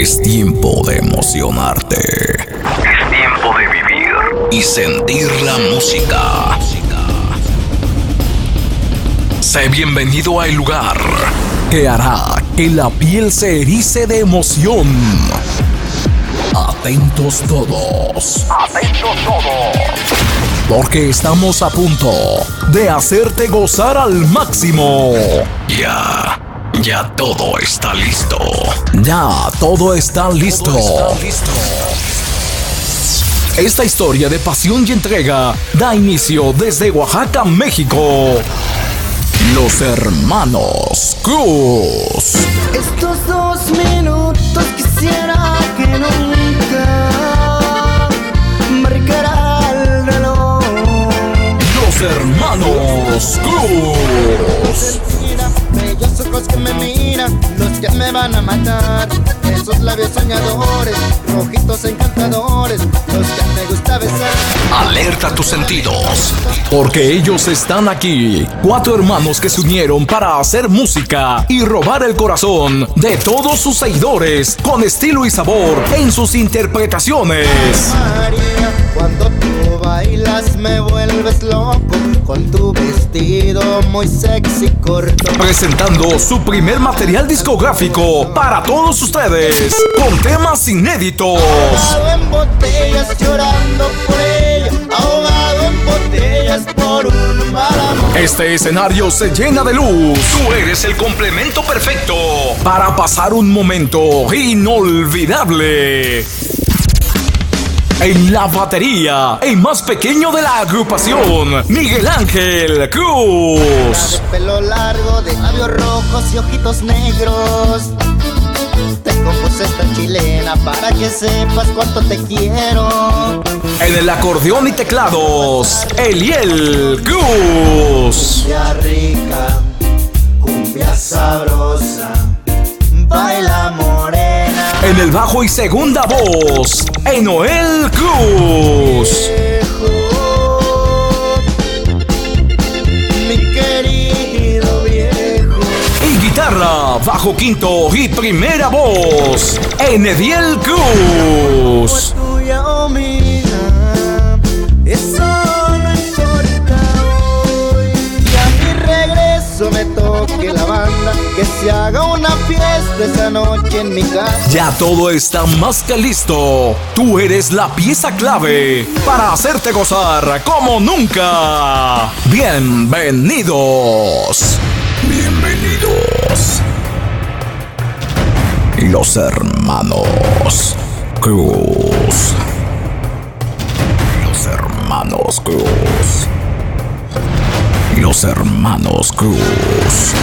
Es tiempo de emocionarte. Es tiempo de vivir y sentir la música. Sé bienvenido al lugar que hará que la piel se erice de emoción. Atentos todos. Atentos todos. Porque estamos a punto de hacerte gozar al máximo. Ya todo está listo. Ya todo está listo. Esta historia de pasión y entrega da inicio desde Oaxaca, México. Los hermanos Cruz. Estos 2 minutos quisiera que nunca marcara el reloj. Los hermanos Cruz. Bellos ojos que me miran, los que me van a matar. Esos labios soñadores, rojitos encantadores, los que me gusta besar. Alerta tus sentidos, porque ellos están aquí. 4 hermanos que se unieron para hacer música y robar el corazón de todos sus seguidores con estilo y sabor en sus interpretaciones. María, cuando tú bailas me vuelves loco con tu vestido muy sexy corto. Presentando su primer material discográfico para todos ustedes, con temas inéditos. Ahogado en botellas, llorando por ella. Ahogado en botellas por un mal amor. Este escenario se llena de luz. Tú eres el complemento perfecto para pasar un momento inolvidable. En la batería, el más pequeño de la agrupación, Miguel Ángel Cruz. De pelo largo, de labios rojos y ojitos negros. Te compuse esta chilena para que sepas cuánto te quiero. En el acordeón y teclados, Eliel Cruz. Cumbia rica, cumbia sabrosa, baila morena. En el bajo y segunda voz, Enoel Cruz. Mi querido viejo. Y guitarra, bajo quinto y primera voz, Enediel Cruz. Tuya o mía, eso no importa hoy. Y a mi regreso me toque la banda, que se haga una fiesta esa noche en mi casa. Ya todo está más que listo. Tú eres la pieza clave para hacerte gozar como nunca. Bienvenidos. Bienvenidos. Los hermanos Cruz. Los hermanos Cruz. Los hermanos Cruz.